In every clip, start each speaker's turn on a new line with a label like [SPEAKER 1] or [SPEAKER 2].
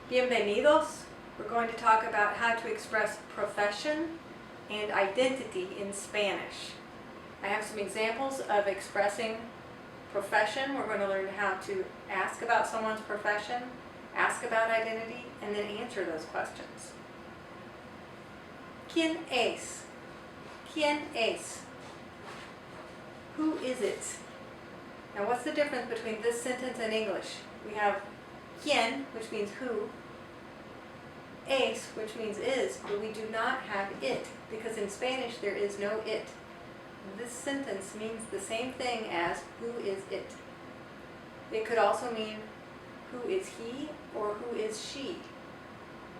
[SPEAKER 1] Bienvenidos. We're going to talk about how to express profession and identity in Spanish. I have some examples of expressing profession. We're going to learn how to ask about someone's profession, ask about identity, and then answer those questions. ¿Quién es? ¿Quién es? Who is it? Now what's the difference between this sentence and English? We have quién, which means who, es, which means is, but we do not have it, because in Spanish there is no it. This sentence means the same thing as who is it. It could also mean who is he or who is she,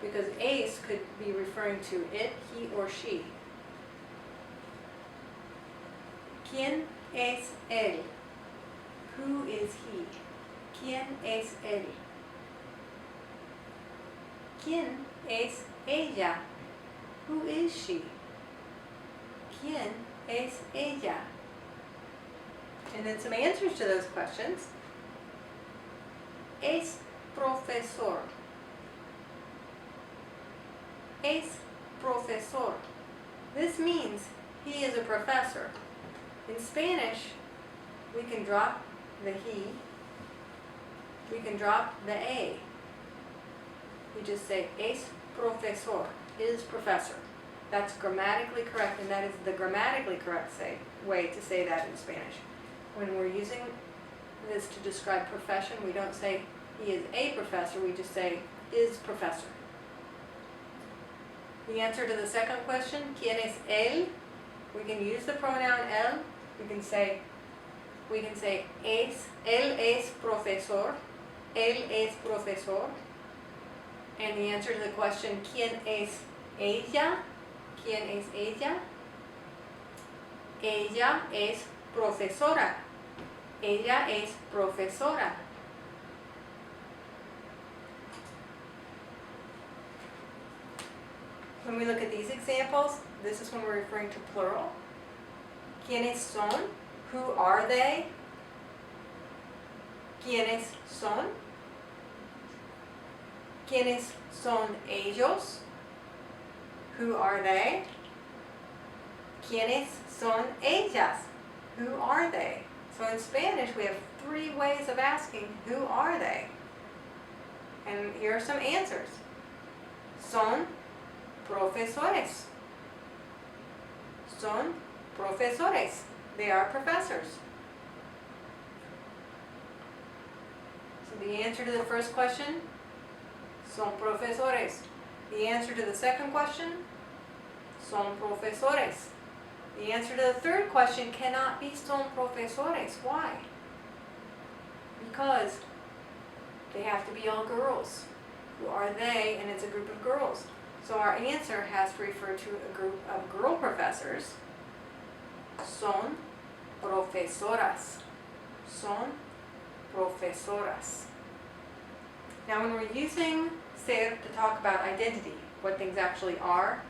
[SPEAKER 1] because es could be referring to it, he, or she. ¿Quién es él? Who is he? ¿Quién es él? ¿Quién es ella? Who is she? ¿Quién es ella? And then some answers to those questions. Es profesor. Es profesor. This means he is a professor. In Spanish, we can drop the he, we can drop the a. We just say es profesor, is professor. That's grammatically correct, and that is the grammatically correct way to say that in Spanish. When we're using this to describe profession, we don't say he is a professor, we just say is professor. The answer to the second question, ¿quién es él? We can use the pronoun él. We can say es, él es profesor, él es profesor. And the answer to the question, ¿quién es ella? ¿Quién es ella? Ella es profesora. Ella es profesora. When we look at these examples, this is when we're referring to plural. ¿Quiénes son? Who are they? ¿Quiénes son? ¿Quiénes son ellos? Who are they? ¿Quiénes son ellas? Who are they? So in Spanish we have three ways of asking who are they? And here are some answers. Son profesores. Son profesores. They are professors. So the answer to the first question, son profesores. The answer to the second question, son profesores. The answer to the third question cannot be son profesores. Why? Because they have to be all girls. Who are they? And it's a group of girls. So our answer has to refer to a group of girl professors. Son profesoras. Son profesoras. Now when we're using ser to talk about identity, what things actually are,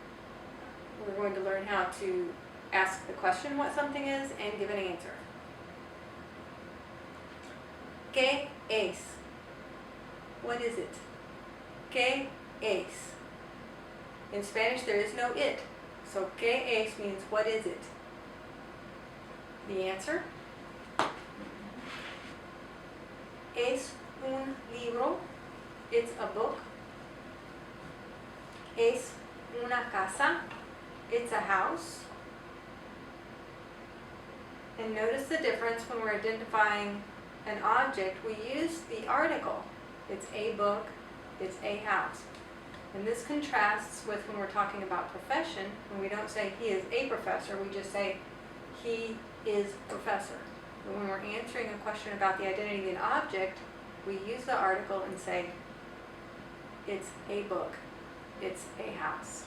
[SPEAKER 1] we're going to learn how to ask the question what something is and give an answer. ¿Qué es? What is it? ¿Qué es? In Spanish there is no it, so ¿qué es means what is it? The answer? Es un libro. It's a book. Es una casa. It's a house. And notice the difference when we're identifying an object. We use the article. It's a book. It's a house. And this contrasts with when we're talking about profession. When we don't say he is a professor, we just say he is professor. But when we're answering a question about the identity of an object, we use the article and say it's a book, it's a house.